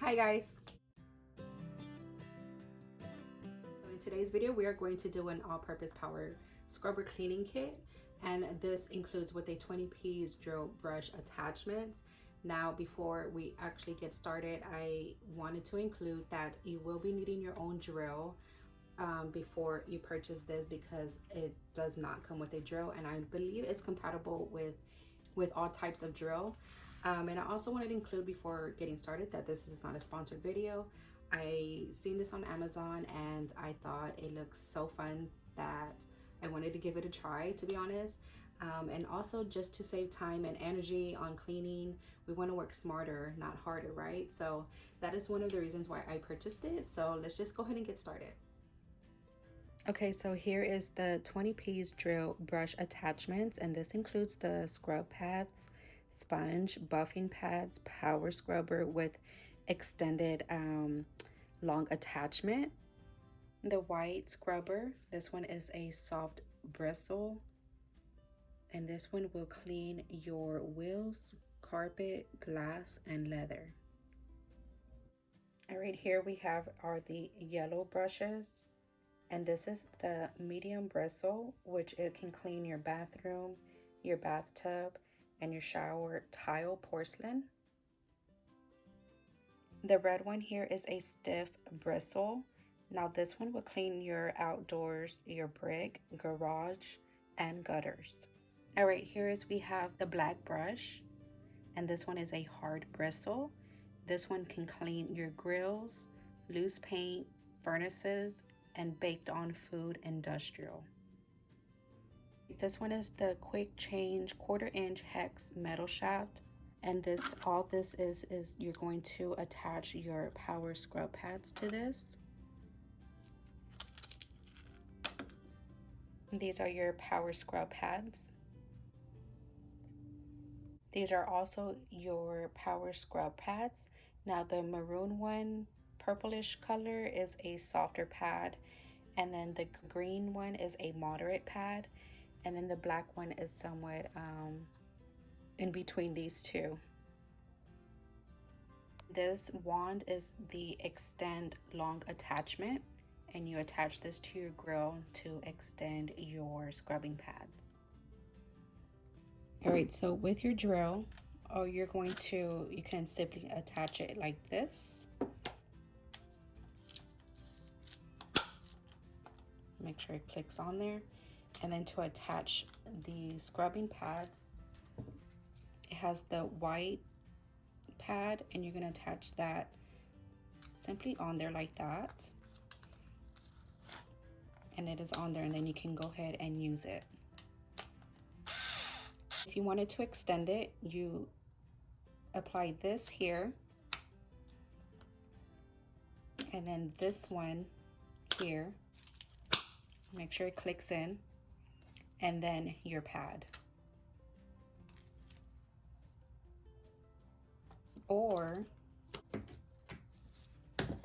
Hi guys! So in today's video we are going to do an all-purpose power scrubber cleaning kit, and this includes with a 20-piece drill brush attachments. Now before we actually get started, I wanted to include that you will be needing your own drill before you purchase this, because it does not come with a drill, and I believe it's compatible with all types of drill. And I also wanted to include before getting started that this is not a sponsored video. I seen this on Amazon and I thought it looks so fun that I wanted to give it a try, to be honest. And also just to save time and energy on cleaning, we want to work smarter, not harder, right? So that is one of the reasons why I purchased it. So let's just go ahead and get started. Okay, so here is the 20-piece drill brush attachments, and this includes the scrub pads, sponge, buffing pads, power scrubber with extended long attachment, the white scrubber. This one is a soft bristle, and this one will clean your wheels, carpet, glass, and leather. All right, here we have the yellow brushes. And this is the medium bristle, which it can clean your bathroom, your bathtub, and your shower tile porcelain. The red one here is a stiff bristle. Now this one will clean your outdoors, your brick, garage, and gutters. All right, we have the black brush, and this one is a hard bristle. This one can clean your grills, loose paint, furnaces, and baked on food industrial. This one is the quick change 1/4 inch hex metal shaft, and all this is you're going to attach your power scrub pads to this. These are your power scrub pads. These are also your power scrub pads. Now the maroon one, purplish color, is a softer pad, and then the green one is a moderate pad, and then the black one is somewhat in between these two. This wand is the extend long attachment, and you attach this to your grill to extend your scrubbing pads. All right, so with your drill, you can simply attach it like this. Make sure it clicks on there. And then to attach the scrubbing pads, it has the white pad, and you're gonna attach that simply on there like that. And it is on there, and then you can go ahead and use it. If you wanted to extend it, you apply this here, and then this one here. Make sure it clicks in, and then your pad. Or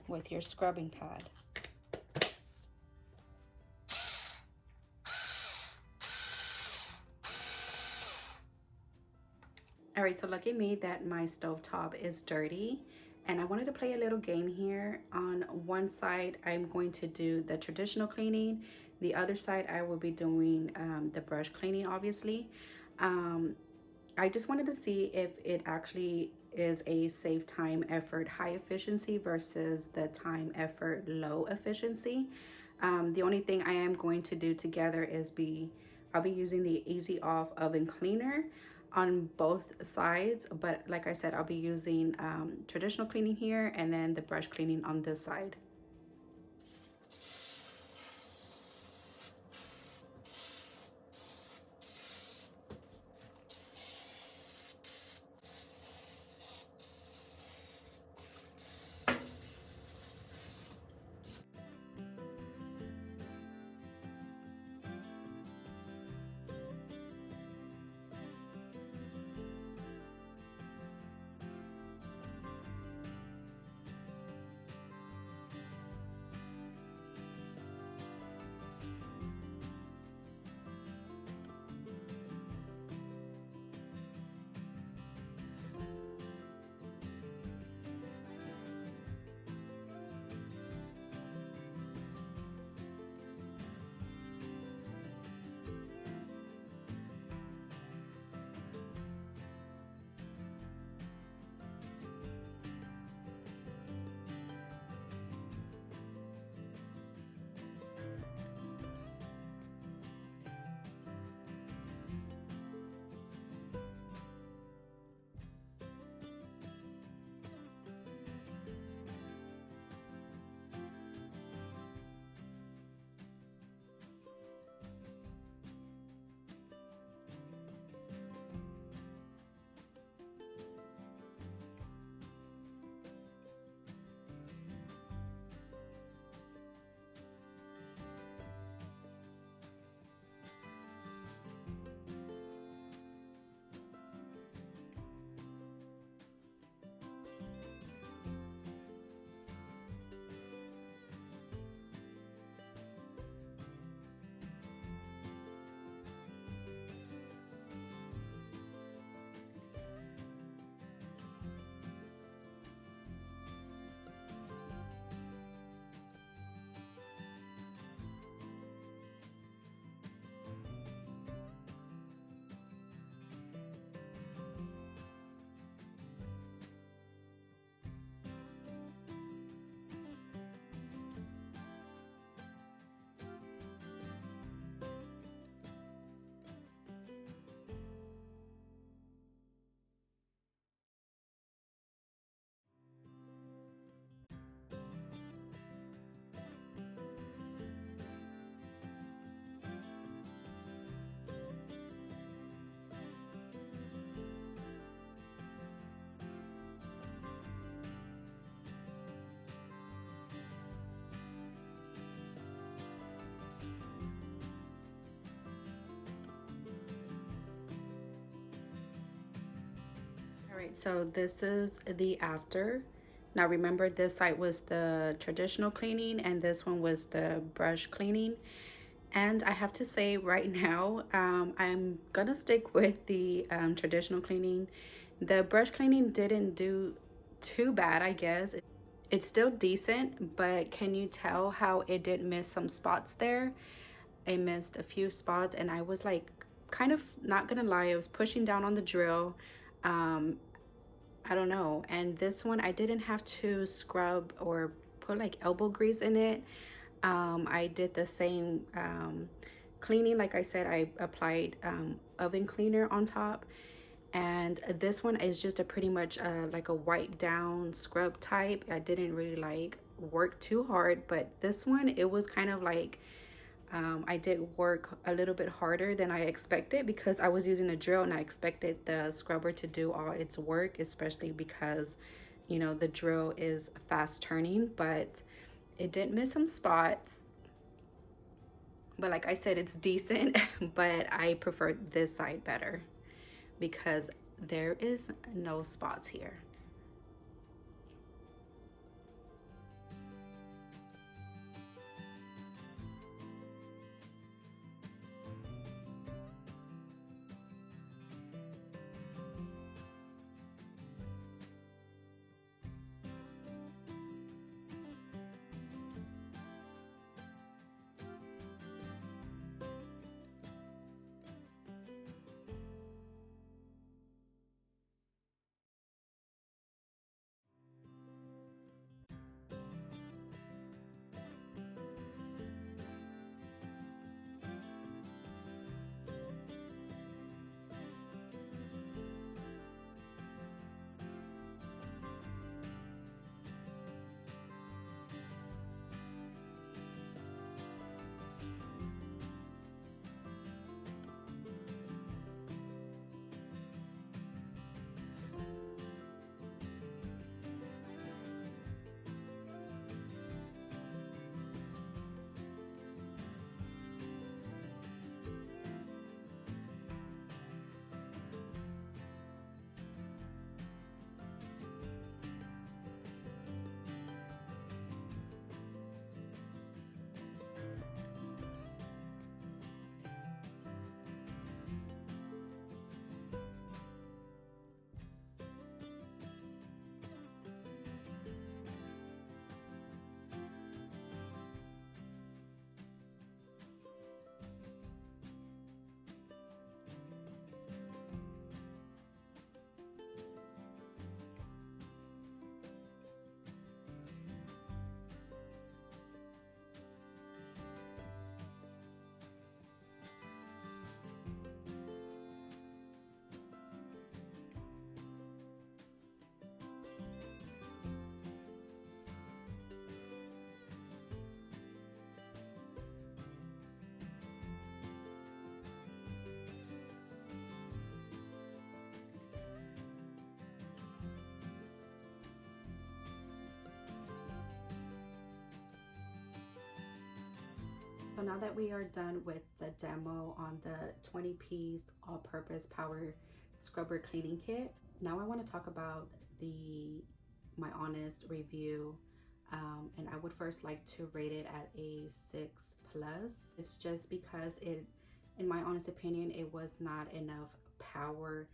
with your scrubbing pad. All right, so look at me that my stovetop is dirty, and I wanted to play a little game here. On one side, I'm going to do the traditional cleaning. The other side, I will be doing the brush cleaning, obviously. I just wanted to see if it actually is a save time, effort, high efficiency versus the time, effort, low efficiency. The only thing I am going to do together is I'll be using the Easy Off oven cleaner on both sides, but like I said, I'll be using traditional cleaning here and then the brush cleaning on this side. right, so this is the after. Now remember, this side was the traditional cleaning and this one was the brush cleaning. And I have to say right now, I'm gonna stick with the traditional cleaning. The brush cleaning didn't do too bad, I guess. It's still decent, but can you tell how it did miss some spots there? I missed a few spots and I was like, kind of not gonna lie, I was pushing down on the drill. Um, I don't know. And this one, I didn't have to scrub or put like elbow grease in it. I did the same cleaning. Like I said, I applied oven cleaner on top. And this one is just a pretty much like a wipe down scrub type. I didn't really like work too hard, but this one, it was kind of like I did work a little bit harder than I expected because I was using a drill and I expected the scrubber to do all its work, especially because, you know, the drill is fast turning, but it did miss some spots. But like I said, it's decent, but I prefer this side better because there is no spots here. So now that we are done with the demo on the 20-piece all-purpose power scrubber cleaning kit, now I want to talk about my honest review. And I would first like to rate it at a 6 plus. It's just because in my honest opinion, it was not enough power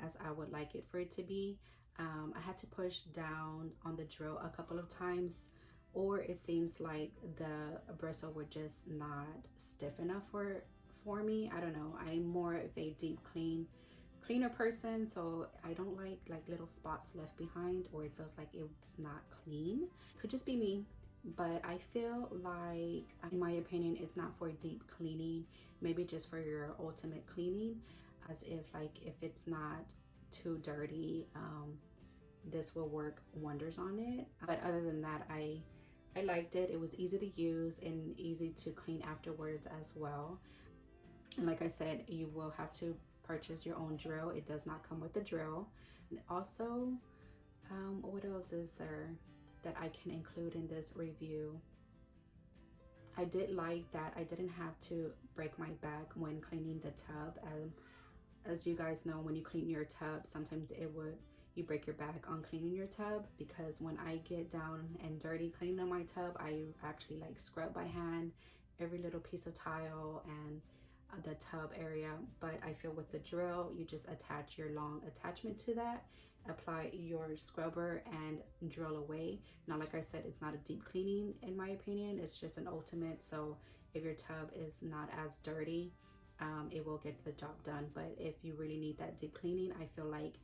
as I would like it for it to be. I had to push down on the drill a couple of times, or it seems like the bristle were just not stiff enough for me. I don't know. I'm more of a deep cleaner person, so I don't like little spots left behind or it feels like it's not clean. Could just be me, but I feel like, in my opinion, it's not for deep cleaning, maybe just for your ultimate cleaning, as if it's not too dirty, this will work wonders on it. But other than that, I liked it. It was easy to use and easy to clean afterwards as well. And like I said, you will have to purchase your own drill. It does not come with the drill. And also, what else is there that I can include in this review? I did like that I didn't have to break my back when cleaning the tub. as you guys know, when you clean your tub, sometimes you break your back on cleaning your tub, because when I get down and dirty cleaning my tub, I actually like scrub by hand every little piece of tile and the tub area. But I feel with the drill, you just attach your long attachment to that, apply your scrubber and drill away. Now, like I said, it's not a deep cleaning in my opinion, it's just an ultimate. So if your tub is not as dirty, it will get the job done. But if you really need that deep cleaning, I feel like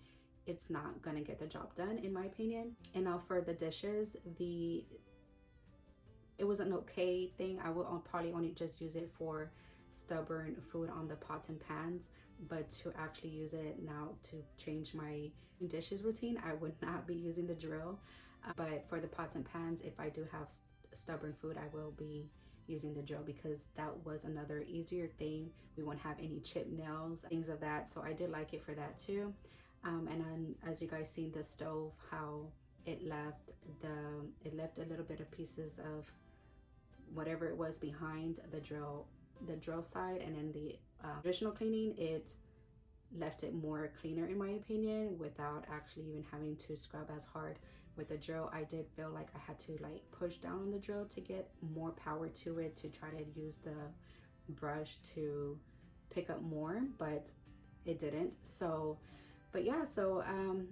it's not gonna get the job done in my opinion. And now for the dishes, it was an okay thing. I will probably only just use it for stubborn food on the pots and pans, but to actually use it now to change my dishes routine, I would not be using the drill. But for the pots and pans, if I do have stubborn food, I will be using the drill, because that was another easier thing. We won't have any chipped nails, things of that. So I did like it for that too. And then as you guys seen the stove, how it left a little bit of pieces of whatever it was behind the drill side, and then the traditional cleaning, it left it more cleaner in my opinion, without actually even having to scrub as hard. With the drill, I did feel like I had to like push down on the drill to get more power to it, to try to use the brush to pick up more, but it didn't. So but yeah, so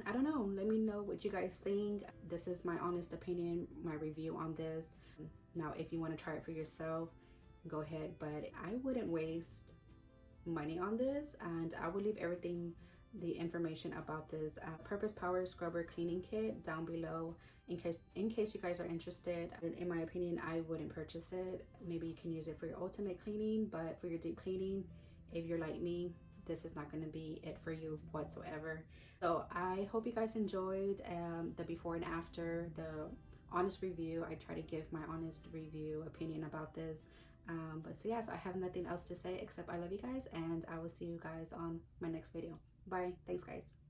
I don't know, let me know what you guys think. This is my honest opinion, my review on this. Now if you want to try it for yourself, go ahead, but I wouldn't waste money on this, and I will leave everything, the information about this Purpose Power Scrubber Cleaning Kit down below in case you guys are interested. In my opinion, I wouldn't purchase it. Maybe you can use it for your ultimate cleaning, but for your deep cleaning, if you're like me, this is not going to be it for you whatsoever. So I hope you guys enjoyed the before and after, the honest review. I try to give my honest review opinion about this. But so yes, I have nothing else to say except I love you guys, and I will see you guys on my next video. Bye. Thanks guys.